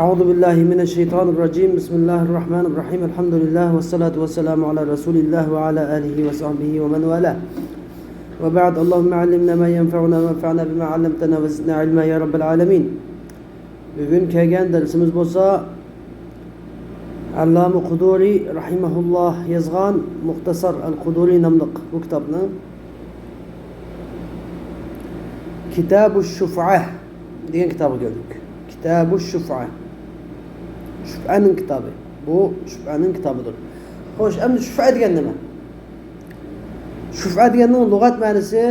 أعوذ بالله من الشيطان الرجيم بسم الله الرحمن الرحيم الحمد لله والصلاة والسلام على رسول الله وعلى آله وصحبه ومن والاه وبعد اللهم علمنا ما ينفعنا وانفعنا بما علمتنا وزدنا علما يا رب العالمين. Bugün kelgan dersimiz bo'lsa Allama Quduri rahimahulloh yozgan Muxtasar al-Quduri nomli bu kitobning Kitabush Shuf'ah degan kitobga keldik. Kitabush Shuf'ah. Shuf'aning kitobi. Bu Shuf'aning kitobidir. Xo'sh, endi Shuf'a degan nima? Shuf'a deganning lug'at ma'nosi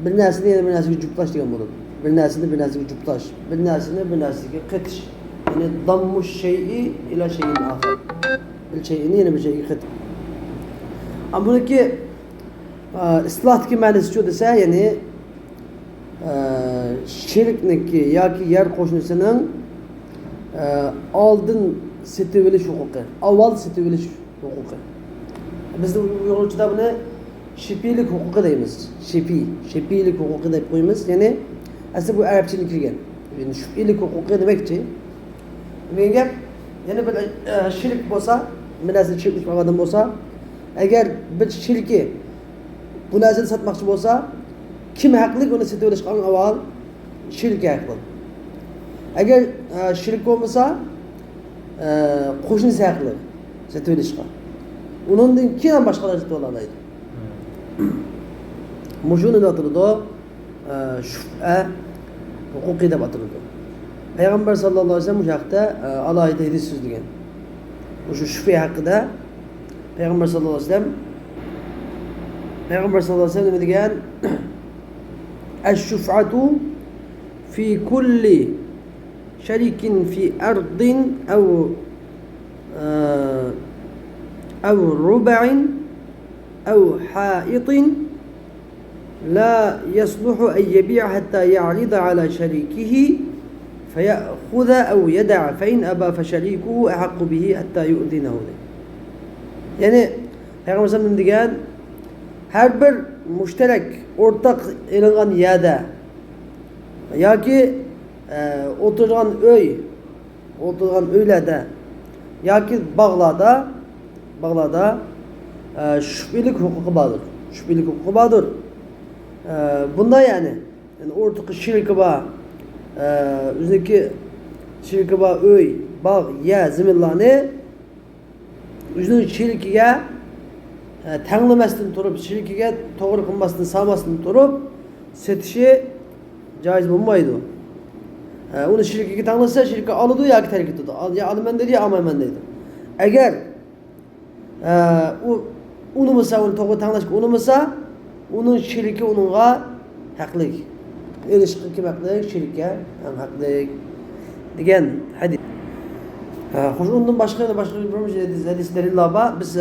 bir narsani yana bir narsaga juplash degan bo'ladi. Bir narsani bir narsaga juplash, bir narsani bir narsaga qetish. Yani dammu şey'i ila şeyin ahir. Bir şeyini yana bir şeyga qetish. Ama buniki istilohdagi ma'nosi shu desa, ya'ni shirkniki yoki yer qo'shnisining oldin setib olish huquqi, avval setib olish huquqi. Bizda yo'lovchida buni shipiylik huquqi deymiz. Shipiylik huquqi deb qo'yamiz. Ya'ni aslida bu arabchadan kirgan. Yani shipiylik huquqi demakchi. Degan gap, yana bir shirk bo'lsa, bir narsa shirk qilgan odam bo'lsa, agar bir shirki bu narsani sotmoqchi bo'lsa, kim haqli uni setib olishga avval shirk haqli. Agar shirk bo'lmasa, qo'shnisi haqli setib olishga. Undan keyin boshqalar setib oladi. Mushuni atirdi, shuf'a huquqiy deb atirdi. Payg'ambar sallallohu alayhi vasallam bu haqda alohida hadis so'zlagan. O'sha shuf'a haqida Payg'ambar sallallohu alayhi vasallam nima degan? Ash-shuf'atu fi kulli sharikin fi ardin aw rub'in aw ha'itin لا يصلح أن يبيع حتى يعرض على شريكه فيأخذ أو يدع فإن أبى فشريكه أحق به حتى يؤذنه. Yani Peygamber sallallahu degan her bir müşterek ortak elingan yerde yoki o'tirgan öylerde yoki bog'larda shuf'lik huquqi bordir. Shuf'lik huquqi bordir. Bunda yani ortak shirki bor, o'ziki shirki bor uy, bog', yer, zaminlarni o'zining shirkiga tanlamasdan turib, shirkiga to'g'ri qilmasdan, solmasdan turib setishi joiz bo'lmaydi. Uni shirkiga tanlasa, shirkka oladi yoki tark etadi. Ya olaman dedi, ya olmayman dedi. Agar u unimasa, uni to'g'ri tanlashga unimasa, onun şirki onunla haqli. Erişki kim haqli? Şirkka ham haqli degan hadis. Xo'sh, undan boshqa bir hadislar ilova biz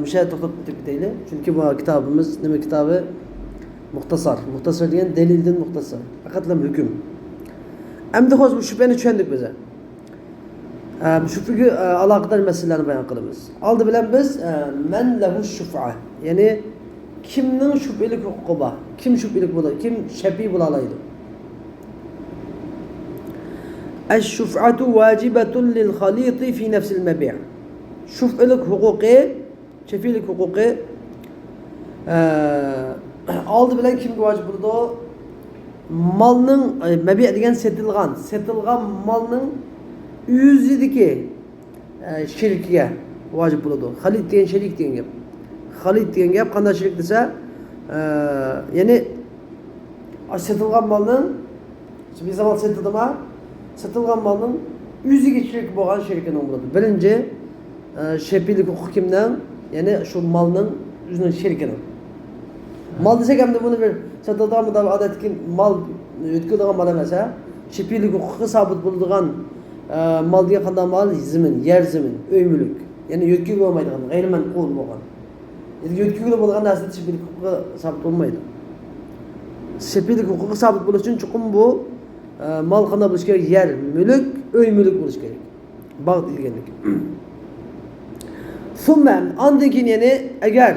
mushahada to'xtatib ketaylik. Chunki bu kitobimiz nima kitobi? Muxtasar. Muxtasar degan dalildan muxtasar. Faqatlam hukm. Endi xo'sh bu shubhani tushundik biz. Shubhaga aloqador masalalarni bayon qilamiz. Oldi bilan biz man lahu shuf'a, ya'ni kimning shubhalik huquqi bor? Kim shubhalik bo'ladi? Kim shafiy bo'la oladi? Ash-shuf'atu wajibatun lil khaliti fi nafs al-mabi'. Shubhalik huquqi, shafiylik huquqi oldi bilan kimga vojib bo'ladi? Malning mabi' degan setilgan malning o'zidagi shirkiga vojib bo'ladi. Khalit degan sharik degan gap. Khalid degan gap qanday shirk desa, ya'ni setilgan malning, bir zaman setildimi? Setilgan malning o'ziga shirk bo'lgan shirkini bo'ladi. Birinchi shafiylik huquqi kimdan? Ya'ni shu malning o'zining shirkini. Mal desak ham buni bir setilgan odatki mal o'tkazilgan mal emas, shafiylik huquqi sabit bo'ladigan mal degan qanday mal? Zamin, yer zamin, uy mulk. Ya'ni yo'tkazib bo'lmaydigan, g'ayrimanqul bo'lgan. Yo'tkazib bo'lgan narsa shifiylik huquqi sabit bo'lmaydi. Shifiylik huquqi sabit bo'lish uchun chuqur bu mal qanday bo'lishi kerak? Yer, mulk, uy mulk bo'lishi kerak. Bog' deganlik. Summa undan keyin ya'ni agar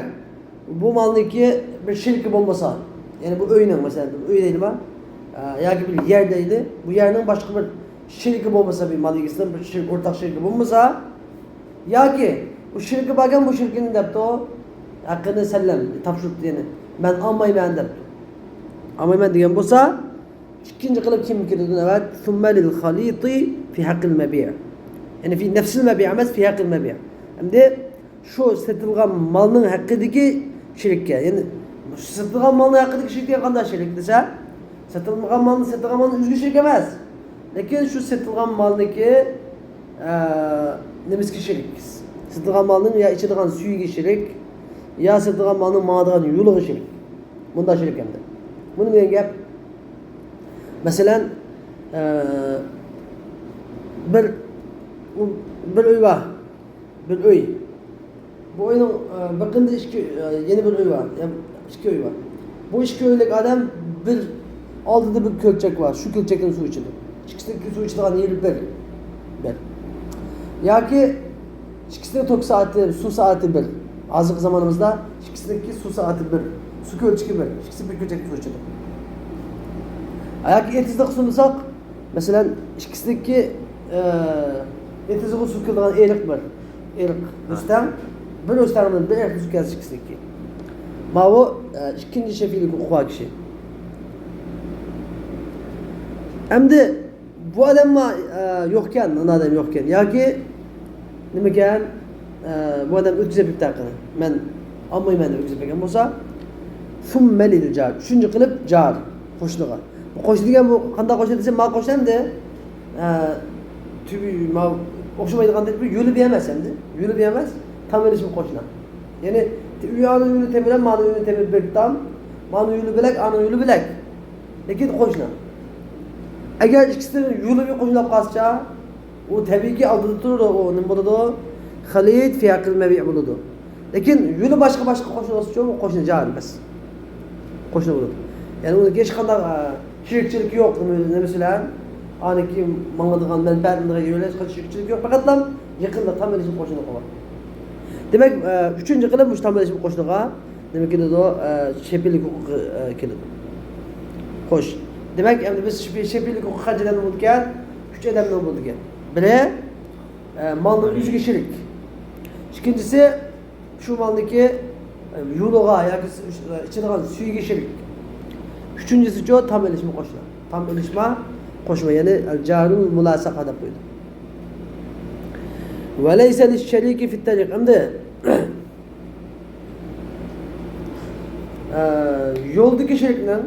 bu malniki bir shirki bo'lmasa, ya'ni bu uyning masalan, uy deydimi? Yoki bir yer deydi. Bu yerning boshqa bir şirki bo'lmasa bir mal egisinin bir şirk, ortak şirki bo'lmasa yoki bu şirki bo'lgan bu şirkini debdi o haqqini sallam topshiribdi yani ben olmayman debdi. Olmayman degan bo'lsa ikkinchi qilib kim kirdi navbat thumma lil khaliti fi haqqil mabi'. Yani fi nafsil mabi' emas fi haqqil mabi'. Endi şu setilgan malning haqqidagi shirkka, yani setilgan malning haqqidagi shirkka qanday shirk desa, setilgan malning o'zga shirk emas. Lekin şu setilgan malniki nimasiga shirk? Setilgan malning ya ichadigan suyiga shirk, ya setilgan malning ma'digan yo'liga shirk. Bunda shirk endi. Buni degan gap masalan bir uy var. Bir uy. Bu uyning biqinda yeni bir uy var. Yani ikki uy var. Bu ikki uylik adam bir oldida bir ko'lchak var. Shu ko'lchakdan suv ichadi. İkkisidagi suv ichadigan yeri bir. Yoki ikkisida tok saati, suv saati bir. Hozirgi zamonimizda ikkisidagi suv saati bir. Su ko'lchagi bir. İkisi bir ko'lchakdan suv ichadi. Yoki etizda qilsak, masalan, ikkisidagi etizga suv kiradigan eliq bir. Eliq. Rustam bir Rustamning bir eriq suv kelsa ikkisidagi. Ma bu ikkinchi shafiylik huquq kishi. Endi bu adam yo'qkan, ana adam yo'qkan yoki nima ekan? Bu adam o'tkazib yuribdi. Men olmayman deb o'tkazib bergan bo'lsa, summa lil jar. Uchinchi qilib jar qo'shniga. Bu qo'shni degan bu qanday qo'shni desa, mal qo'shnimda tubi mal o'xshamaydigan deb yo'li bermas endi. Yo'li bermas, ta'minlashim qo'shni. Ya'ni uyani yo'li temirdan, mani yo'li temir birdan, mani yo'li bilak, ani yo'li bilak. Lekin qo'shni. Agar ikkisini yo'li bir qo'shilib qolsa, u tabiiyki oldida turadi, u nima bo'ladi? Xalit fi aql mabi' bo'ladi. Lekin yo'li boshqa qo'shni bo'lsa, u qo'shni jar emas. Qo'shni bo'ladi. Ya'ni uni hech qanday shirkchilik yo'q, nima bilan? Aniki mangadigan menfaatlarga yo'lash shirkchilik yo'q, faqat yaqinda ta'minlashib qo'shni qo'yadi. Demak, uchinchi qilib ta'minlashib qo'shniga nima keladi? Shepillik huquqi keladi. Xo'sh. Demek endi biz shepillik huquqi qanchadan bo'lgan? 3 odamdan bo'lgan. Biri malning o'ziga shirik. Ikkinchisi shu malniki yo'liga yoki ichadigan suyiga shirik. Uchinchisi ta'minlashma qo'shma. Ta'minlashma qo'shma, ya'ni al-jarul mulasaqa deb qo'ydi. Va laysa lish-shariki fi at-tariq. Endi yo'ldagi shirkning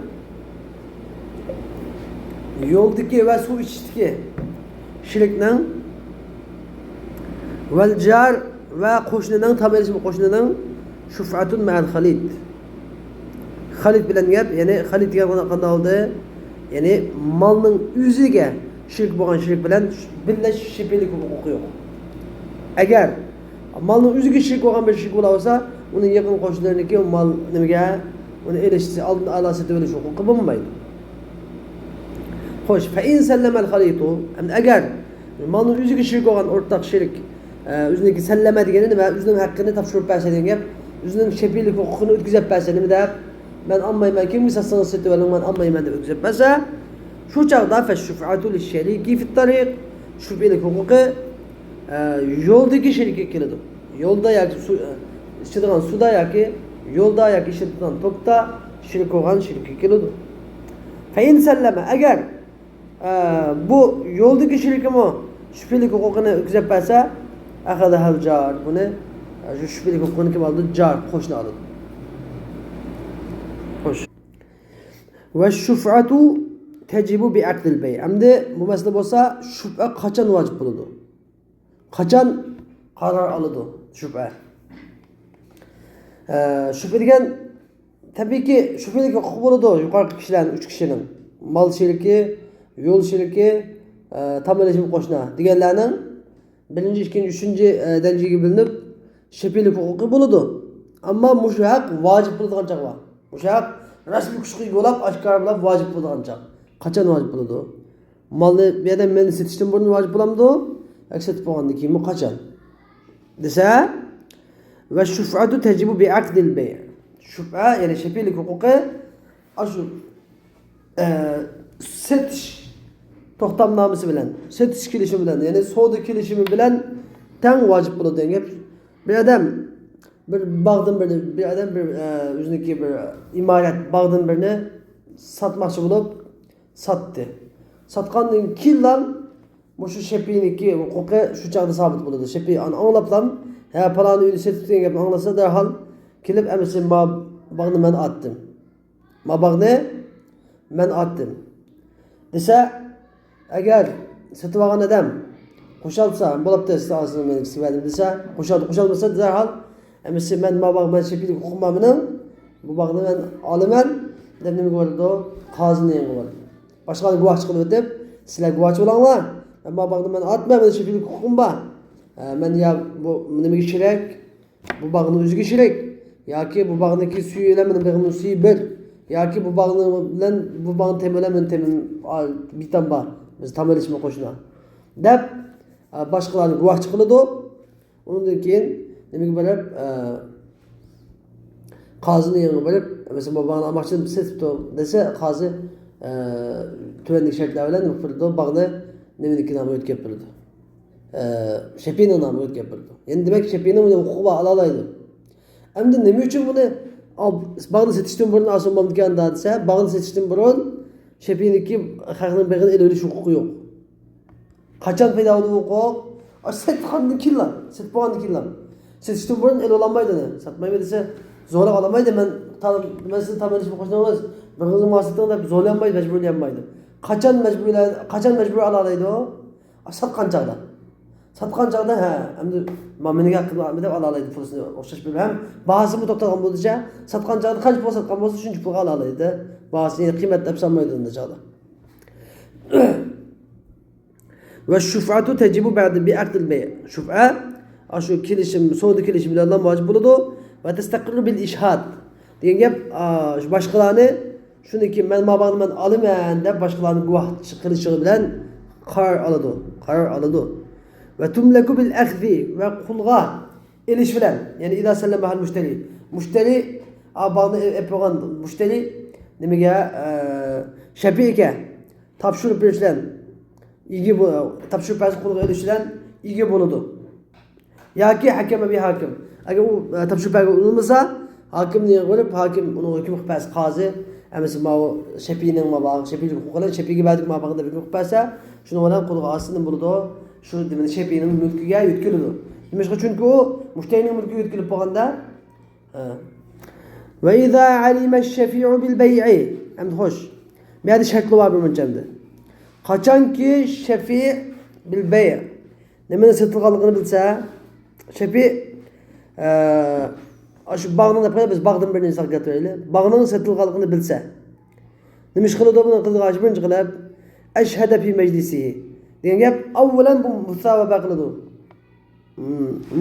yo'ldagi va suv ichishdagi shirkning val jar va qo'shnining ta'minlashma qo'shnining shuf'atun ma'al khalid. Khalid bilan gap, ya'ni khalid degan qanday oldi? Ya'ni malning o'ziga shirk bo'lgan shirk bilan birlash shepillik huquqi yo'q. Agar malning o'ziga shirk bo'lgan bir shirk bo'lsa, uni yaqin qo'shnilarniki mal nimaga uni elishsa oldin alasi deb olish huquqi bo'lmaydi. Xo'sh, fa in sallama al-khalitu, agar malning o'ziga shirk bo'lgan o'rtaq shirk o'ziniki sallama degani nima? O'zining haqqini topshirib bersa degan gap, o'zining shepillik huquqini o'tkazib bersa nima deb? Ben almayman, kimga satsangiz setib oling, men almayman deb o'tkazib bersa, shu chaqda fa shuf'atu lish-shariki fi at-tariq, shepillik huquqi yo'ldagi shirkka keladi. Yo'lda yoki ichadigan suvda yoki yo'lda yoki ishlatadigan tokda shirk bo'lgan shirkka keladi. Fa in sallama, agar bu yo'ldagi shirkimi shepillik huquqini o'tkazib bersa, akhadha al-jar, buni shu shepillik huquqini kim oldi? Jar, qo'shni oladi. Xo'sh. Va shuf'atu tajibu bi aqdil bay'. Endi bu masala bo'lsa, shubha qachon vojib bo'ladi? Qachon qaror oladi shubha? Shubha degan tabiiyki shubhalik huquq bo'ladi yuqorqi kishilarning 3 kishining. Mal shirki, yo'l shirki, ta'minlashma qo'shni deganlarning 1, 2, 3 darajaga bo'linib shubhalik huquqi bo'ladi. Ammo mushaq vojib bo'ladigan chaq bor. Mushaq rasmiy kuchga bo'lib, oshkor bo'lib vojib bo'ladigan chaq. Qachon vojib bo'ladi? Malni bu yerda men setishdan burun vojib bo'lamdi? Yoki setib bo'lgandan keyinmi qachon? Desa, va shuf'atu tajibu bi aqdil bay'. Shubha, ya'ni shepillik huquqi shu setish to'xtamnomasi bilan, setish kelishimi bilan, ya'ni savdo kelishimi bilan teng vojib bo'ladi degan gap. Bir odam bir bog'dan bir odam bir o'ziniki bir imorat bog'dan birini sotmoqchi bo'lib sotdi. Sotgandan keyin shu shepiniki huquqi shu chog'da sabit bo'ladi. Shepi anglablam, ha paloni uyni setib degan gapni anglasa darhol kelib amisi ma bog'ni men otdim. Ma bog'ni men otdim. Desa agar setib olgan odam qo'shilsa, bo'libdi, sizlarni men sevadim desa, qo'shilmasa darhol amisi men ma bog' men shepilik huquqimni bu bog'ni men olaman deb nima bo'ladi? Qozini yengib boshqani guvohchi qilib o'tib, sizlar guvohchi bo'linglar. Ma bog'ni men otmayman, shepilik huquqim bor. Men ya bu nimaga kerak? Bu bog'ni o'ziga kerak yoki bu bog'niki suvi bilan meni bog'ning suvi bir yoki bu bog'ni bilan bu bog'ni temala men bitam bor. Biz tamalishmi qo'shna deb boshqalarni guvohchi qiladi. Undan keyin nimaga borib qozini yengib borib, masalan bu bog'ni olmoqchi setibdi desa, qozi tuvandagi shartlar bilan bog'ni nimanikini ham o'tkazib beradi. Shepini ham o'tkazib beradi. Endi demak shepini uni huquqi bor ola oladi. Endi nima uchun buni bog'ni setishdan burun olmamdikan desa, bog'ni setishdan burun shepiniki haqning beg'ini ele olish huquqi yo'q. Qachon paydo bo'ldi huquq? Setgandan keyin, setgandan keyin. Setishdan burun ele olmaydi. Satmaydi desa, zo'ra olamaydi. Men sizni tamalishni qo'shnamas, biringizni ma'satdan deb zo'rlanmaydi, majburlanmaydi. Qachon majbur ola oladi u? Satgan chog'da. Satgan chog'da endi ma'miniga qilib deb ola oladi pulni o'xshash bir ham bahosini to'xtatgan bo'lsa, satgan chog'da qancha pul satgan bo'lsa, shuncha pulga ola oladi. Bahosini qiymat deb sanmaydi unda chog'da. Ve şuf'atu tecibu ba'da bi'aqdil bay'. Şuf'a shu kelishim, savdo kelishimi bilan vojib bo'ladi va tastaqirru bil ishhad. Degan gap boshqalarni shuniki men mabag'ni men olaman deb boshqalarni guvoh qilishi bilan qarar oladi. Ve tumlaku bil akhzi ve qulg'a elish bilan, ya'ni idza sallama al mushtari abani epogan mushtari nimaga shafiga topshirib berishdan topshirib berib qulg'a elish bilan ega bo'ladi. Yoki hakama bi hakim. Agar u topshirib berib urilmasa, hakimni bo'lib, hakim uni hukm qilib bersa, qozi amisi ma shafining mabag'i, shafining huquqini shafiga berdik mabag'ida hukm qilib bersa, shuni bilan qulg'a ostida bo'ladi. Shu demak shafining mulkiga yetkaziladi. Nimashqa? Chunki u mushtarining mulkiga yetkazilib qolganda va idza alima ash-shafi'u bil bay'i. Endi xo'sh. Bu yerda shartlar bor bunchanda. Qachonki shafi bil bay' nimani sotilganligini bilsa, shafi shu bog'ni biz bog'dan bir narsa keltiraylik. Bog'ning sotilganligini bilsa, nima ish qiladi buni qilg'ach birinchi qilib ashhada fi majlisihi degan gap avvalan bu musababa qiladi.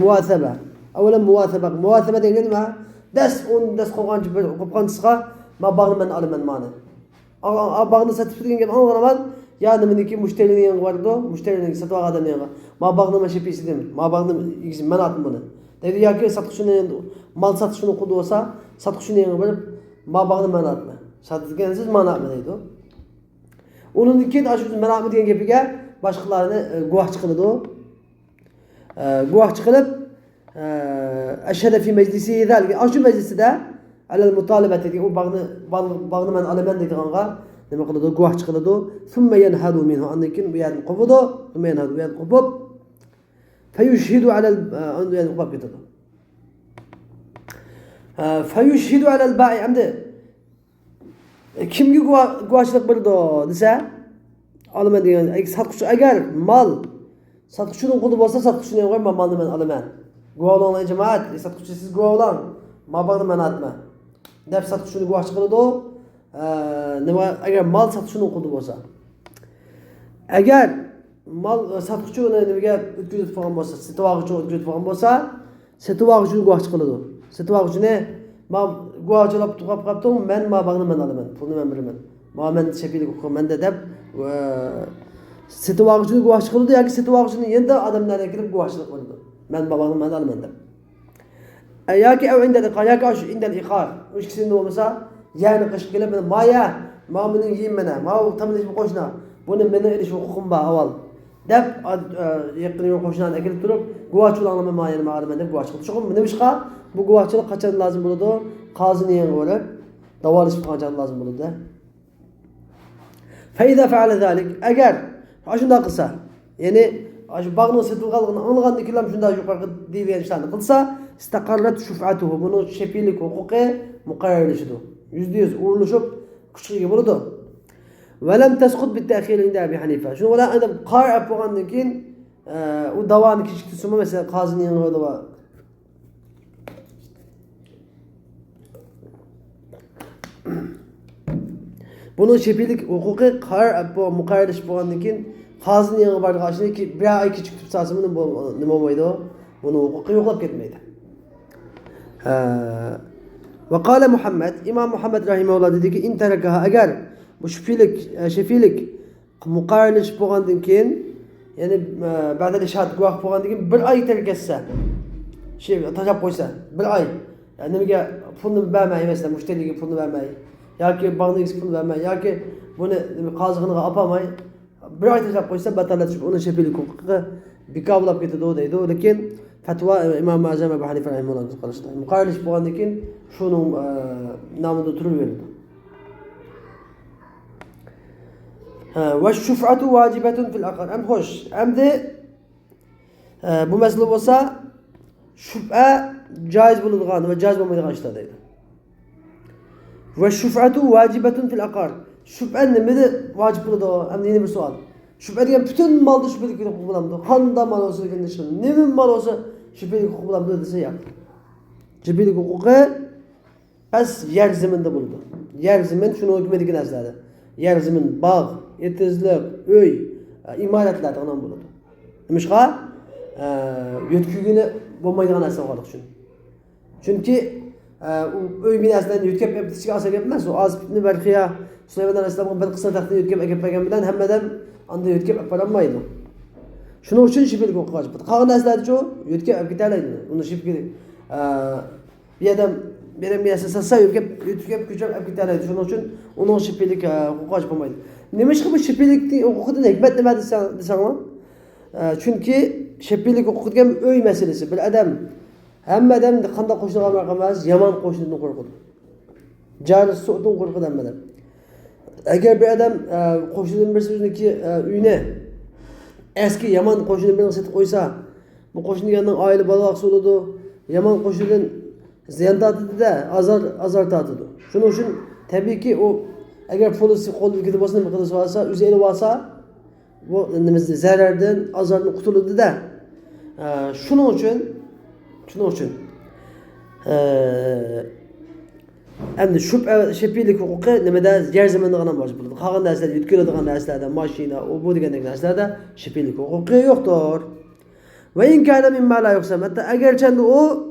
Muasaba. Avvalan muasaba degan nima? Das qo'ygancha bir qo'pqanchisiga ma bog'ni men olaman ma'ni. Bog'ni sotib degan gap anglanaman. Ya nimaniki mushtarining yangi bordi, mushtarining sotib olgan yangi. Ma bog'ni men shepisidim. Ma bog'ni igizim men otdim buni. Deydi yoki sotuvchini mal sotishini qildi bo'lsa, sotuvchini yangi bilib, ma bog'ni men otma. Sotgansiz men otma deydi. Undan keyin shu men otma degan gapiga boshqalarni guvohchi qiladi. Guvohchi qilib ashhada fi majlisi zalika. Shu majlisida alal mutalabati degan u bog'ni men olaman deganga nima qiladi? Guvohchi qiladi. Summa yanhadu minhu. Undan keyin bu yerni qopadi. Summa yanhadu bu yerni qopib fayushhidu alal undan yani qopib ketadi. Fayushhidu alal ba'i. Endi kimga guvohchilik berdi desa, olaman degan sotuvchi agar mal sotuvchining qo'lida bo'lsa, sotuvchining qo'y malni men olaman. Guvohlangan jamoat, sotuvchi siz guvohlang, mabag'ni men otma. Deb sotuvchini guvohchi qiladi. Nima agar mal sotuvchining qo'lida bo'lsa. Agar mal sotuvchi uni nimaga o'tkazib qo'ygan bo'lsa, sotuvchi o'tkazib qo'ygan bo'lsa, sotuvchini guvohchi qiladi. Sotuvchini men guvohchilab qolibdim, men mabag'ni men olaman, pulni men beraman. Men shafilik huquqim deb sotuvchini guvohchi qiladi yoki sotuvchini endi odamlarga kirib guvohchilik qiladi. Men mabag'ni men olaman deb. Yoki yoki indal iqor. Ikkisini bo'lmasa, yani qishib kelib maya, ma'milning yeyim mana, ma tamlish qo'shna. Buni meni erish huquqim bor avval. Deb yaqin qo'shnilarni kelib turib, guvohchilik olama ma'yini ma'lum deb guvohchilik. Chunki nima ishqa bu guvohchilik qachon lozim bo'ladi? Qozini yangi bo'lib, davolash qachon lozim bo'ladi? Fa iza fa'ala zalik, agar shunday qilsa, ya'ni shu bog'ning sotilganligini anglagandan keyin shunday yuqorgi deyilgan ishlarni qilsa, istaqarrat shuf'atuhu, buni shepiylik huquqi muqarrarlashadi. %100 urilishib kuchiga bo'ladi. Va lam tasqut bit ta'khir inda Abi Hanifa. Shuni bilan adam qarab bo'lgandan keyin u davoni kechiktirsa, masalan, qozining yangi davo. Buni shepiylik huquqi qarab muqarrarlash bo'lgandan keyin qozining yangi barqashini ki bir oy kechiktirib salsa nima bo'lmaydi? Buni huquqi yo'qlab ketmaydi. Ve kâle Muhammed, İmam Muhammed rahimahullah dedi ki, in terekaha, agar bu şefilik muqarrarlash bo'lgandan keyin, ya'ni ba'da ishad guvoh bo'lgandan keyin bir oy terk etsa, tashlab qo'ysa, bir oy, yani nimaga pulni bermay, masalan, mushtariga pulni bermay, yoki bog'ning pulni bermay, yoki buni qoziga olmay, bir oy tashlab qo'ysa, batalatib uni şefilik huquqi bekor bo'lib ketadi deydi. Lekin fatvo İmam Azam Abu Hanifa rahimahullah qilishdi. Muqarrarlash bo'lgandan keyin shuni nomida turaveradi. Ve şuf'atu vacibatun fil aqar. Hem hoş. Hem de bu mesele olsa şuf'a caiz bulunduğun ve caiz olmayan işler deydi. Ve şuf'atu vacibatun fil aqar. Şuf'a ne de vacip bulundu? Hem de yeni bir sual. Şuf'a diyen bütün malda şüphelik hukuk bulamdı. Handa mal olsa kendisi. Nemin mal olsa şüphelik hukuk bulamdı dese ya. Şüphelik hukuku pes yer zeminde bulundu. Yer zemin şunu hükmedik nezlerde. Yer zemin, bağ, yetizlik, öy, imaretlerde anan bulundu. Demişqa, yötkügünü bulmaydığı nesle olarak düşün. Çünkü öy binasından yütkep yaptığışı asıl yapmaz. O az bitini belkiye Süleyman Aleyhisselam'ın bir kısa tahtını yütkep ekipegen bilen hemmeden anda yütkep yaparanmaydı. Şunun için şüpheli hukuku acıptı. Kalan neslerde çoğu yütkep yapgiterleydi. Onu şüpheli bir adam benim bir satsa yütkep küçük yapgiterleydi. Şunun için onun şüphelik hukuku acıpamaydı. Neymiş ki bu şüphelik hukuku da hikmet demedi desene. Çünkü şüphelik hukuku diyen öy meselesi. Bir adam hem adam kanda koşuna kalmaz, yaman koşundan korkudu. Cari soğudun korkudan hem adam. Eğer bir adam koşundan bir sözündeki üyüne eski yaman koşundan bir set koysa, bu koşunun yanından aile balığı oldu, yaman koşundan ziyan tatıdı da azar tatıdı. Şunun için tabii ki o eğer polisi kol ülkede basın bir kılısı varsa, üzeri varsa bu zarardan, azardan kurtuldu da şunun için hem de şüphelik hukuku nemede yer zamanında kanan var. Kalan derslerde, yütkülediğin derslerde, maşina, o bu diğer derslerde şüphelik hukuku yoktur. Ve in kana mimma la yuqsam. Hatta eğer çende o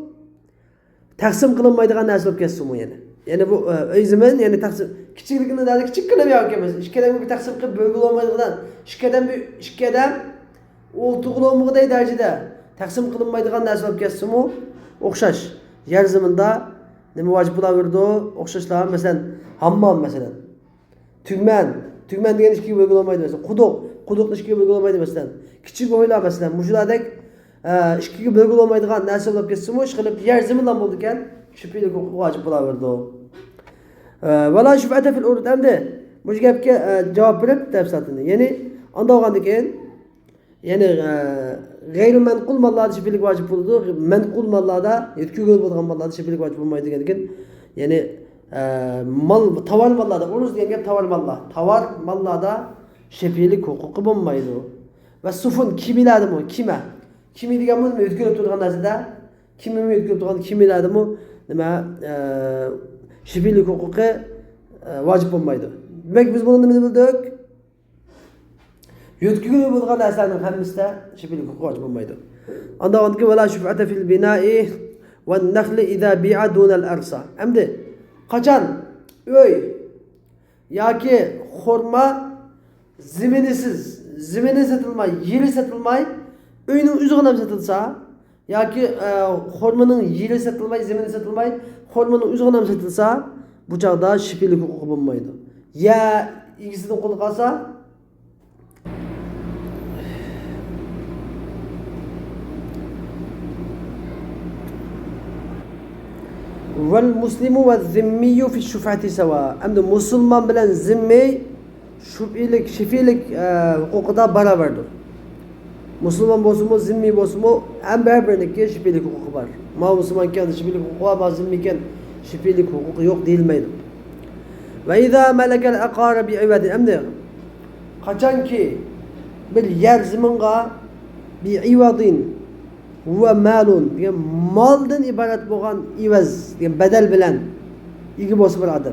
taksim kılınmaydıgan dersi olup kessin bu yani. Yani bu öy zaman yani taksim küçüklikinde derdi küçük kılı bir yapamaz. İşkeden bir taksim kılıp bölgü olmaydıgan, işkeden o tuğulamağı da derecede taksim kılınmaydıgan dersi olup kessin bu. Okşaş. Yer zamanda ne vacip bulaverdi o okşaşlar mesela hammam mesela. Tügmen diyen işki bölgü olmaydı mesela. Kuduk işki bölgü olmaydı mesela. Küçük oylar mesela. Muşuladek işki bölgü olmaydıgan dersi olup kessin bu. İşkılıp yer zamandan buldukken şüphelik vacip bulaverdi o. Valla şüphete fil urut hem de bu gapga cevap verip tefsatını. Yani anda olgandan yani gayri menqul mallarda şüphelik vacip bulundu. Menqul mallarda yetkili bulgan mallarda şüphelik vacip bulmaydı degan. Yani tovar mallarda uruz degan gap tovar mallar. Tovar mallarda şüphelik hukuku bulmaydı. Ve sufun kimilerdi mi? Kimi degan bu yetkili turgan narsada kimi yetkili turgan kimilerdi mi? Nima şüphelik hukuku vacip bulmaydı. Demek biz bunu nima bildik? Yetkili bo'lgan narsaning hammasida shiblik huquq vojib bo'lmaydi. Unda o'tga wala shuf'ata fil bina'i wan nakhli idha bi'a duna al-arsa. Endi qachon uy yoki xurmo zimini satilmay, yeri satilmay, uyning o'zigina satilsa yoki xurmoning yeri satilmay, zimini satilmay, xurmoning o'zigina satilsa, bu chaqda shiblik huquq bo'lmaydi. Ya igisidan qo'l qolsa vel muslimu ve zimmiyu fi şufati seva. Hem de Müslüman bilen zimmi şüphilik, şifilik hukukuda beraberdir. Müslüman bolsunmu, zimmi bolsunmu hem birbirine şüphilik hukuku var. Ma Müslüman iken şüphilik hukuku var, ma zimmi iken şüphilik hukuku yok değilmeydi. Ve izâ melekel ekâre bi ibadin. Hem de kaçan ki bir yer ziminga bi ivadin ve malun diye maldan ibaret bolan ivaz diye bedel bilen iki bolsa bir adam.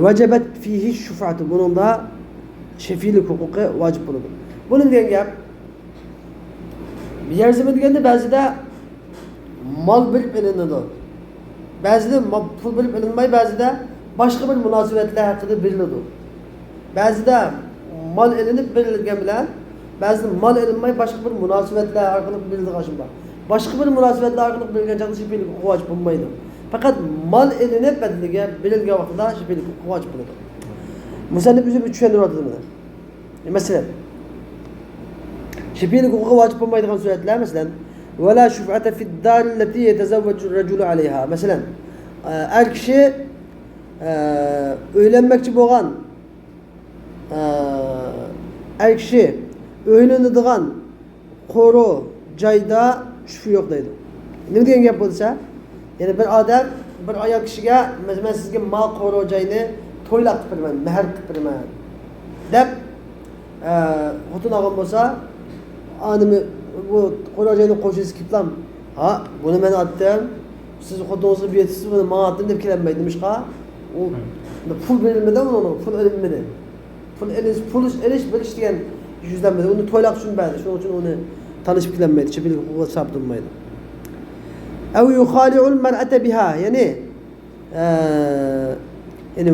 Vecebet fihi şufaatı. Bunun da şefilik hukuku vacip buludur. Bunun diyen gap bir yer zimin degende bazıda mal bilip elinadi. Bazıda pul bilip elinmay, bazıda başka bir münasebetler hakkında bilinadi. Bazıda mal elinip berilgen bilen, bazıda mal elinmay başka bir münasebetler hakkında bilinadi karşımda. Başka bir münasebetler hakkında bilingen çağda şefilik hukuku vacip bulunmaydı. Fakat mal elinip berilgen vakitte şefilik hukuku vacip buludur. Musannif bize bir düşündürü adıdır. Mesela şefilik hukuku vacip bulunmaydıgan suretler mesela وَلَا شُفْعَةَ فِي الدَّارِ الَّتِي يَتَزَوَّجُ الرَّجُلُ عَلَيْهَا. Mesela er kişi öylenmekçi boğan er kişi öylenadigan koru cayda şüphe yok deydi. Ne degan gap bo'lsa? Yani bir adam bir ayol kishiga men sizga mal koru joyini to'ylab qilib beraman, mehr qilib beraman deb xotin olgan bo'lsa, animi bu qo'rojoyni qo'shinisi keliblam. Ha, buni men aytdim. Siz xotiningizni bersiz, buni men aytdim deb kelinmaydi nimishqa? U pul berilmadi uni, pul elinmadi. Pul elish bilish degan yuzlanmadi. Uni to'ylab tushunmaydi. Shuning uchun uni tanishib kelinmaydi. Chibilik huquqi sabitlanmaydi. Ev yukhali'ul mar'ata biha. Yani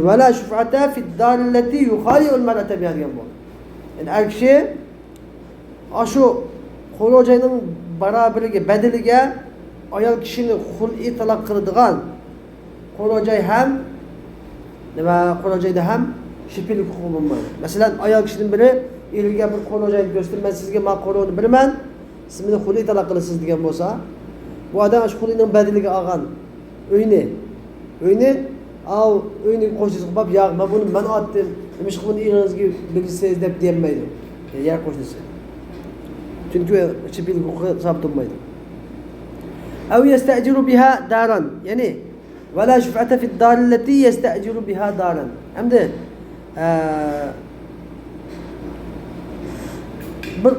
ولا شفعة في الدار التي يخالع المرأة بها degan bu. Yani er kishi aşu qo'rojoyning barabariga, bedeliga ayol kishini xul'i talaq qiladigan qo'rojoy ham nima qo'rojoyda ham shiphilik huquqi bo'lmaydi. Masalan, ayol kishining biri eriga bir qo'rojoyni ko'rsatib, men sizga men qo'roni beraman, siz meni xul'i talaq qilasiz degan bo'lsa, bu odam shu xul'ining bedeliga olgan uyni uyni qo'shnisi qilib, "Yo'q, men buni men otdim, nima qilib buni eringizga bilsangiz" deb demaydi. Yer qo'shnisi. Çünkü şifilik hukuku sabit olmaydı. Ev yesteciru biha daran. Yani ve la şüf'ate fid darilleti yesteciru biha daran. Hem de bir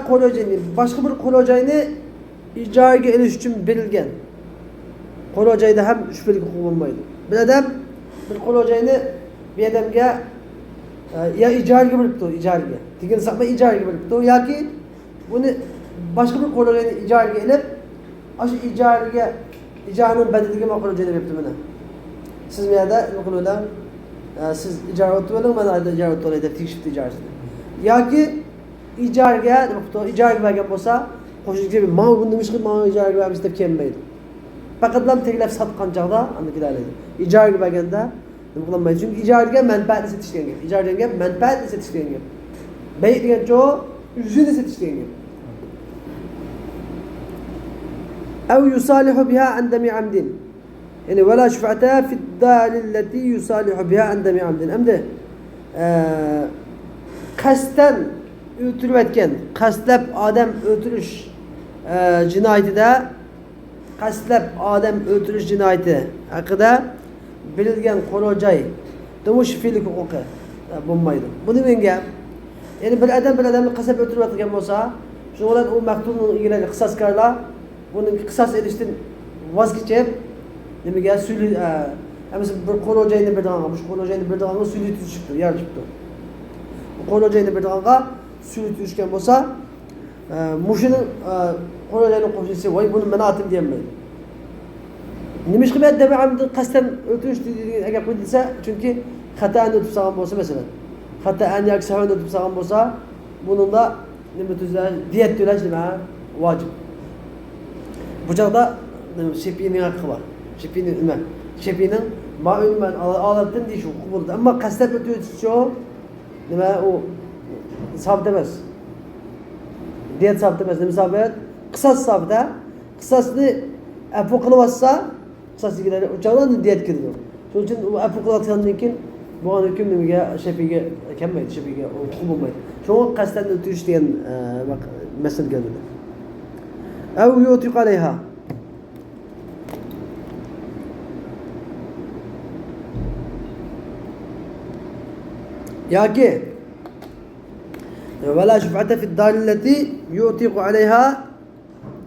qo'rojayni başka bir qo'rojayni ijaraga elish uchun berilgan. Qo'rojayda ham şüfilik hukuku bo'lmaydi. Bir adam bir qo'rojayni bir odamga ya ijaraga beribdi, ijaraga. Degan saqma ijaraga beribdi yoki bunu başka bir qo'rojayni ijaraga elib, shu ijaraning bedeliga men qo'rojayni beribdi buni. Siz bu yerda nima qilinglar? Siz ijara o'tib oling, men ayda ijara o'tib olay deb tegishibdi ijarasini. Yoki ijaraga nima qildi? Ijaraga bergan bo'lsa, qo'shniga "Men buni nima qilib men ijaraga beramiz" deb kelmaydi. Faqat bilan teklab sotgan chog'da unda kelaydi. Ijaraga berganda nima qilmaydi? Chunki ijaraga manfaatni setish degan gap. Ijara degan gap manfaatni setish degan gap. Bay degan joy yüzünü setiştiğini. Ev yusalihu biha andami amdin. Yani vela şuf'ata fid dalilleti yusalihu biha andami amdin. Hem de kasten ötürüp etken, kastlep adem ötürüş cinayeti de kastlep adem ötürüş cinayeti hakkında bililgen qo'rojay demuş fiilik hukuku bulmaydı. Bu demen gap. Yani bir adamni qasab o'tirib yotgan bo'lsa, shundan u maqtulning egilari qisoskorlar buni qisos edishdan voz kechib, nimaga suli bir qo'rojoyni berdigan, shu qo'rojoyni berdigan suli tutishibdi, yarishibdi. Bu qo'rojoyni berdiganga suli tutishgan bo'lsa, mushuni qo'rojoyning qo'shnisi voy buni men atim deyolmaydi. Nima qilib deb amdi qasdan o'tirish degan agar qo'yilsa, chunki xatoani o'tib solgan bo'lsa masalan hatta en yak seven ötüp sağlam olsa bunun da diyet töleş nima vacip. Bu çağda şefinin hakkı var. Şefinin ma ünmen ağlattın diye şu hukuku. Ama kastet ötüyor şu nima o sabit emez. Diyet sabit emez. Nima sabit? Kısas sabit ha. Kısasını efu kılıvazsa qisasligilari uçağdan diyet kirdi. Şunun için o apu qilayotgandan keyin bu hukm nimaga shafiga kelmaydi, shafiga huquq bo'lmaydi. Şoňa qasdan o'tirish degan masala keldi. Aw yutiq alayha. Yoki ولا شفعة في الدار التي يطيق عليها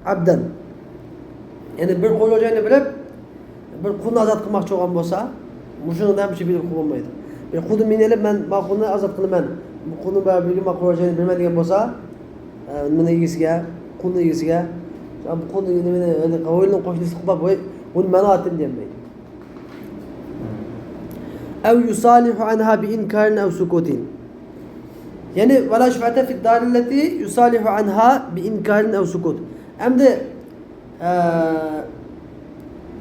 عبدا. Yani bir qo'l hojayni bilib, bir qulni azod qilmoqchi bo'lgan bo'lsa, mushunda ham shibili huquq bo'lmaydi. Bir qulni men elib, men bu qulni azod qilaman. Bu qulni birga ma qo'l hojayni bilmaydigan bo'lsa, nima egisiga, qulni egisiga, bu qulni nimani qo'yilni qo'shnisi qilib qo'y, uni mana atim demaydi. Aw yusalihu anha bi inkarin aw sukutin. Yani ولا شفعة في الدار التي يصالح عنها بإنكار أو سكوت. Endi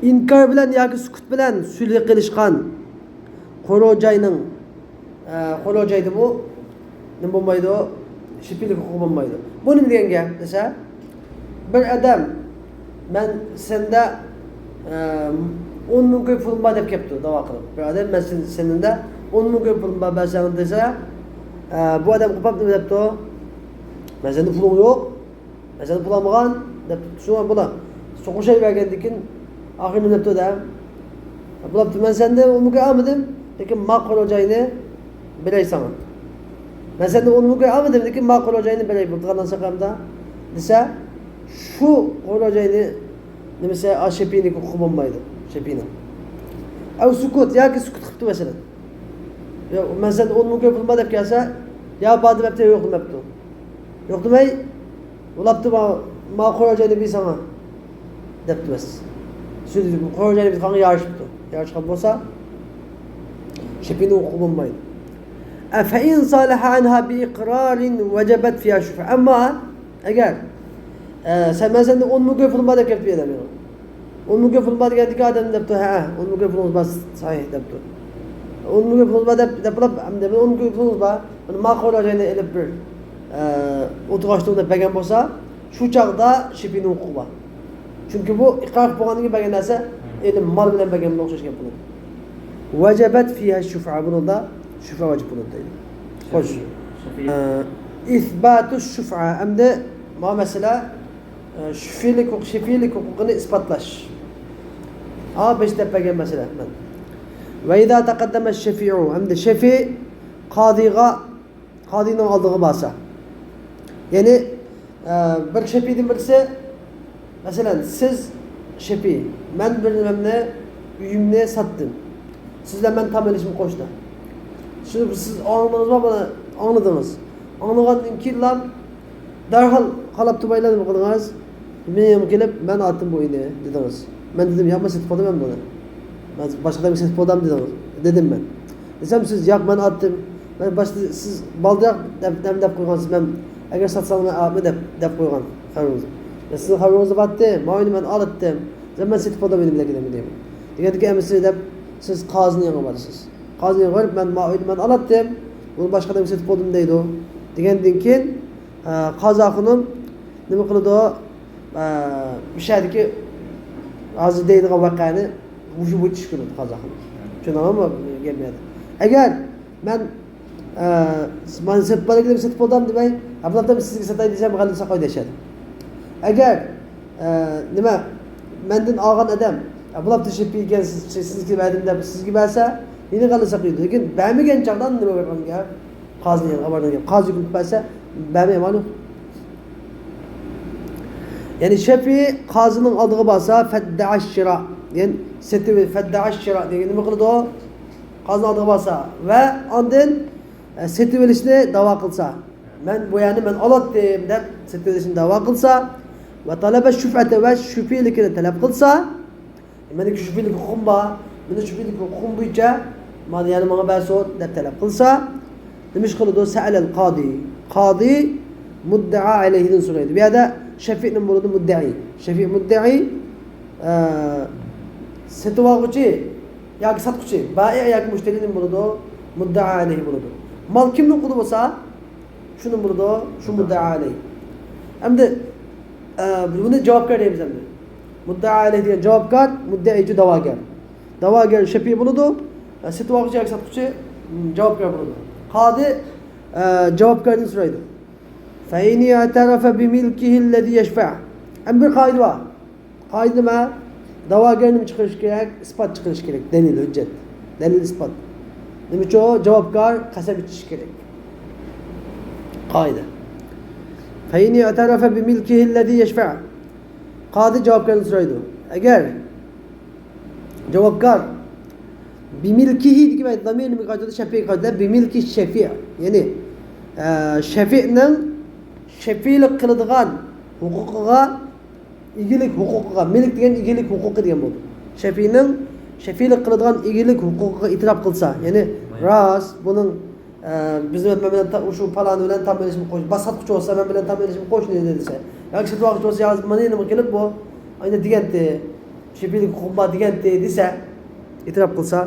inkar bilan yoki sukut bilan sulh qilishgan qo'rojayning qo'rojaydi bu nima bo'lmaydi, shipilik huquq bo'lmaydi. Bu nima degan gap desa, bir odam men senda 10 ming ko'p pulim bor deb kelibdi da'vo qilib. Bir odam men senda 10 ming ko'p pulim bor bersan desa, bu adam qopab debdi. Men senda pulim yo'q. Men senda pul olmagan deb shuna bular. So'qishay bergandan keyin oxiri nima debdi da? Bulabdi men senda unga olmadim, lekin ma'qul joyini beraysan. Men senda unga olmadim, lekin ma'qul joyini beray. Bu qandan saqamda desa, shu qo'lojoyni nimasi ashepini huquq bo'lmaydi. Shepini. Aw sukut yoki sukut qilibdi masalan. Yo, mesela onun mümkün bulma dep gelse, ya bazı mebte yok mebtu. Yok demey, ulaptı ma koyacağını bir sana depti mes. Şimdi koyacağını bir kanı yarışıptı. Yarış kabul olsa, şepini okumunmaydı. Fe in salaha anha bi ikrarin vecebet fiyâ şüfe. Ama eğer sen mesela onun mümkün bulma dep gelip bir adam yok. Onun mümkün bulma dep geldik adam depti. Onun mümkün bulma sahih depti. Onun gibi futbolda yapılıp, onun gibi futbolda, makul olacağını elip bir oturuştuğunda beğen olsa, şu çağda şipinin hukuku var. Çünkü bu ikrar puanı gibi beğen ise, elim mal bilen beğen mi okşaş yapılır. Vecebet fiha şufa, bunu da şufa vacip bunu değil. Hoş. İthbatu şufa, hem de mesela şifilik hukukunu ispatlaş. Beş de beğen mesela. وإذا تقدم الشفيع عند الشفيع قاضي'nin aldığı basa. Yani bir şefidin birisi mesela siz şefi ben bilmem ne uyumne sattım. Sizle ben tam ilişkim koştu. Şimdi siz anladınız mı bana? Anladınız. Anladığın ki lan derhal kalaptı bayladım kılınız. Benim gelip ben attım bu iğneyi dediniz. Ben dedim yapma setfadım ben bunu. Ben başka bir ses podam dedim ben. Desem siz yak ben attım. Ben başta siz baldak dep koygansınız. Ben eğer satsam abi dep koygan havuzu. Ben sizin havuzunuzu battı. Mağını ben alıttım. Ben ses podam benim bile gidemeyim. Dedik ki emsi dep siz kazını yanı varsınız. Kazını yanı varıp ben mağını ben alıttım. Bunu başka bir ses podam deydi o. Degendin ki kazakının ne mi kılıdı o? Bir şeydi ki azı deydi vakayını. Vücubu çıkıyor kazakın. Çünkü ama gelmedi. Eğer ben set bana gidip set podam demey, ablamdan sizge satay diyeceğim galı sakay deşedim. Eğer nima menden algan adam ablam teşebbüs eken siz gibi adamda siz gibi olsa yine galı sakaydı. Lekin beğenmegen çağdan nima yapalım ya? Qazıyan abardan gap. Qazı gün tutmasa beğenmeyem onu. Yani şefi qazının aldığı basa fedda'a şira. Yani seti fedda'a şira diye nima qildi o? Qazının aldığı basa ve ondan seti verişini dava kılsa. Ben bu yani ben alatdım deb seti verişini dava kılsa ve talebe şüfete ve şüfilikini talep kılsa benim şüfilik hukum var. Benim şüfilik hukum boyunca yani bana berso deb talep kılsa demiş qildi o sa'al al-qadi. Qadi mudda'a aleyhinin suraydı. Bir yerde şefinin buludu mudda'i. Şefi mudda'i seti vağıcı yoki satquchi, bai yoki mushtarinin buludu mudda'a aleyhi buludu. Mal kimning qo'lida bo'lsa, shuni buludu, shu mudda'a aleyhi. Endi buni javobgar deymiz endi. Mudda'a aleyh degan javobgar, muddaichi da'vogar. Da'vogar shafiy bo'ladi, sotuvchi yoki sotuvchi javobgar bo'ladi. Qodi javobgardan so'raydi. Fa in i'tarafa bi milkihi alladhi yashfa'. Ham bir qoida bor. Qoida nima? Da'vogar nima chiqarish kerak? Isbot chiqarish kerak, dalil, hujjat. Dalil isbot. Nima uchun javobgar qasam ichish kerak? Qoida. Fa in i'tarafa bi milkihi alladhi yashfa'. Qodi javobgardan so'raydi. Agar javobgar bimilkihi degan damir nima qoidada shafiy qoidada bimilki shafiy, ya'ni shafi'ning shafiylik qiladigan huquqiga egilik huquqiga, milk degan egilik huquqi degan bo'ldi. Shafiyning shafiylik qiladigan egilik huquqiga e'tirof qilsa, ya'ni ras buning bizim bilan shu paloni bilan ta'minlashim qo'sh, basatquchi bo'lsa men bilan ta'minlashim qo'shni desa, yoki shu vaqt bo'lsa yozib mana nima qilib bu ayni deganda shafiylik huquqi bor deganda desa, e'tirof qilsa,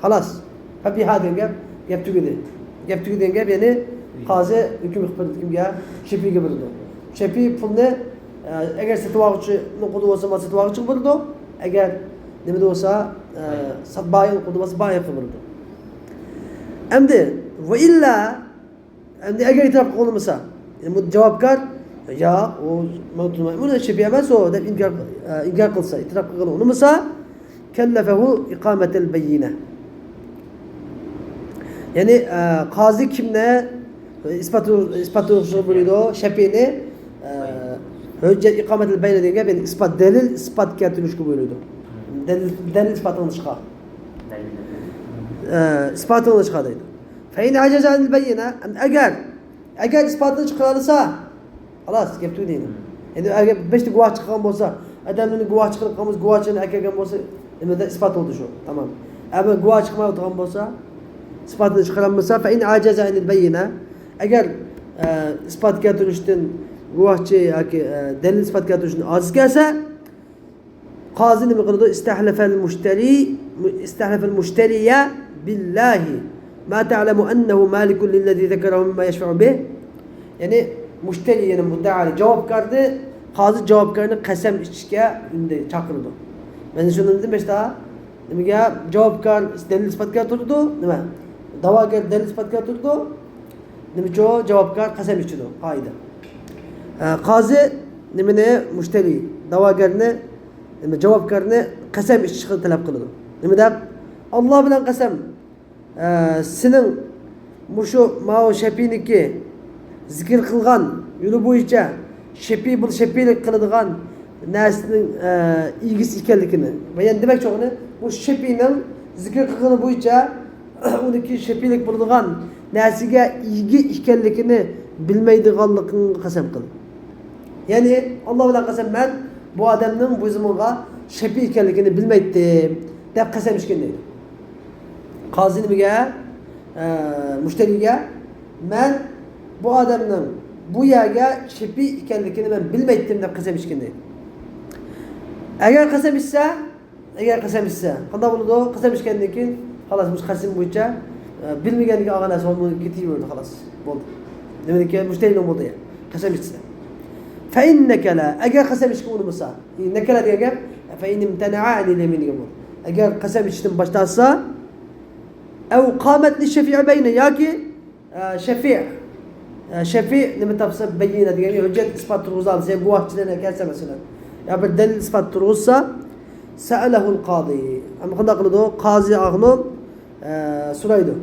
xolos. Fabi hadin gap tugadi. Gap tugadan gap, ya'ni qozi hukm qilib kimga? Shafiyga berdi. Shafiy pulni agar sotuvchining qo'lida bo'lsa, sotuvchi berdi. Agar nima bo'lsa, satbayin qo'lida bo'lsa, bayin qilib berdi. Endi va illa endi agar e'tirof qilmasa, bu javobgar ya o buni shafiy emas o deb inkor qilsa, e'tirof qilgan unimasa kallafahu iqamatul bayyina. Yani qozi kimni isbot bo'ladi? Shafiyni hujjat iqomatul bayna degan, ya'ni isbot dalil isbot keltirishga bo'ladi. Dalil isbotlanishga. Isbotlanishga deydi. Fa in ajaza anil bayyina, agar isbotni chiqarsa, xolos gap tugaydi. Endi agar 5 ta guvoh chiqqan bo'lsa, odamni guvoh chiqarib guvohchini akagan bo'lsa, nimada isbot bo'ldi shu. Tamam. Ammo guvoh chiqmay o'tirgan bo'lsa, isbotni chiqaramasa, fa in ajaza anil bayyina, agar isbot keltirishdan guvohchi yoki dalil isbot keltirishdan ojiz kelsa, qozi nima qiladi? Istahlafa al-mushtariya billahi ma ta'lamu annahu malikun lillazi zakarahu mimma yashfa'u bih. Ya'ni mushtari, ya'ni mudda'i javobgarni, qozi javobgarni qasam ichishga unday chaqirdi. Men shuni dedim işte, nimaga javobgar dalil isbot keltirdi? Nima? Da'vogar dalil isbot keltirdi. Nima uchun javobgar qasam ichdi? Qoida. Qozi nimani mushtari, da'vogarni, javobgarni qasam ichishni talab qiladi. Nima deb? Alloh bilan qasam, sening mushu ma'o shafiniki zikr qilgan yo'li bo'yicha shafiylik qiladigan narsaning ilgisi ekanligini bayon demoqchi o'g'li, bu shafiyning zikr qilgani bo'yicha uniki shafiylik bo'ladigan narsaga ilgi ekanligini bilmaydiganligini qasam qildi. Ya'ni Alloh bilan qasam, men bu odamning bu zamonga shafiy ekanligini bilmaydim deb qasam ichgan deydi. Qozi nimaga? Mushtariga, men bu odamning bu yerga shafiy ekanligini men bilmaydim deb qasam ichgan deydi. Agar qasam ichsa, qanday bo'ladi? Qasam ichgandan keyin xolos bu qasam bo'yicha bilmaganiga olgan narsa bo'lib ketaverdi, xolos. Bo'ldi. Demakki, mushtarining bo'ldi ya. Qasam ichsa. Fa innaka la, agar qasam ichgan bo'lsa, nakala degan gap, fa in imtana'a an al-yamin degan bo'ldi. Agar qasam ichishdan boshlansa, aw qamat li shafi'i bayna yoki shafiy nima topsa bayyina degan hujjat isbot turg'izilsa, guvohchilarga kelsa masalan, ya bir dalil isbot turg'izsa, sa'alahu al-qadi. Amma qanday qiladi? Qozi og'ni so'raydi.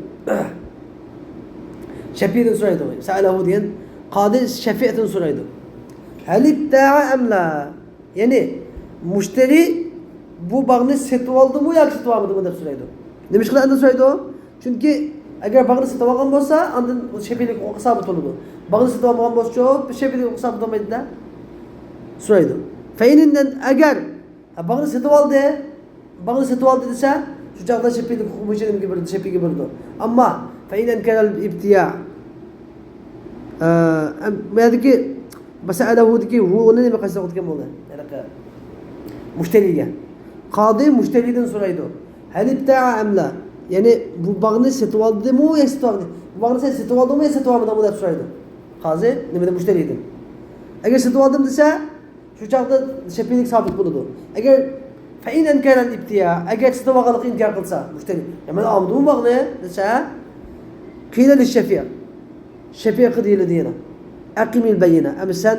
Shafiydan so'raydi. Sa'alahu degan qodi shafi'dan so'raydi. Hal ibta'a am la? Ya'ni mushtari bu bog'ni sotib oldimi yoki sotib olmadimi deb so'raydi. Nima qiladi endi so'raydi? Chunki agar bog'ni sotib olgan bo'lsa, undan shafiylik huquqi sabit bo'ladi. Bog'ni sotib olmagan bo'lsa, shafiylik huquqi sabit bo'lmaydi-da. So'raydi. Fa indan agar bog'ni sotib oldi desa, shu chaqda shafiylik huquqi bo'yicha nimga berdi? Shafiyga berdi. Ammo fa inan kanal ibtiya mayadiki mas'alahu diki uni nima qilsa o'tgan bo'ldi? Anaqa mushtariga. Qodi mushtaridan so'raydi. Hal ibta'a am la? Ya'ni bu bog'ni sotib oldimi yoki sotib olmadi? Bu bog'ni sen sotib oldingmi yoki sotib olmadingmi deb so'raydi. Qozi nimadan mushtaridan. Agar sotib oldim desa, Şu çağda şefilik sabit buludu. Eğer فإن أنكر الابتياع أجل استوى إنكار قلصا مشتري يعني من أمضوا مغنى لسا قيل للشفيع الشفيع قد يلدينا أقيم البينة أما سن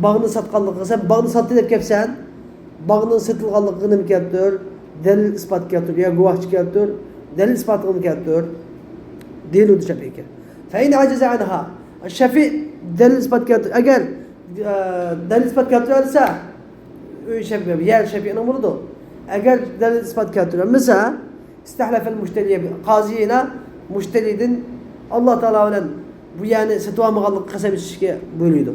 bağını satqanlıqı sen bağını sattı deb kelsen bağının satılganlığını mı keltir delil ispat keltir ya guvahçı keltir delil ispatını keltir delil ödü şefike fe in acize anha şefi delil ispat keltir eğer delil ispat keltirse şefi yer şefi'nin bunu eğer delil ispat keltir mesela istahlef el müşteriye qaziyina müşteridin Allah Teala bilen bu yani satılmaganlık qasam içişke bölüydü.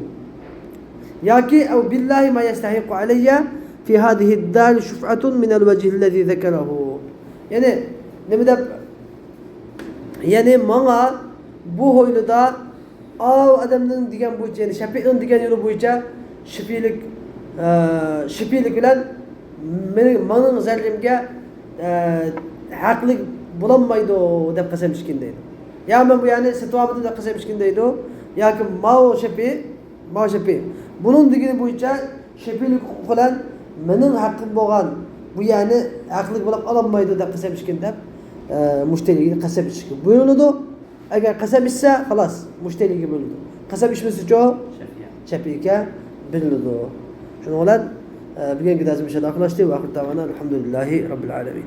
Yaki ev billahi ma yestahiqu aleyya fi hadihi dar şuf'atun min el vecihi zekerahu. Yani ne de yani bana bu hoyluda adamın digen bu yani şefi'nin digen yolu boyunca şefilik bilen benim zerrimge haklık bulanmaydı o dep qasam içkindeydi. Ya ben bu yani satılmadı da qasam içkindeydi. Yaki ma şefi bunun digini boyunca şefilik kılan menin hakkım boğan bu yani haklık bulup alamaydı da qasam içkin dep müşteriyi qasam içki buyuruldu. Eğer qasam içse halas müşteriyi buyuruldu. Qasam içmesi çoğu şefike buyuruldu. Şunu olan bir gün gideceğiz inşallah arkadaşlar ve ahir davana elhamdülillahi rabbil alemin.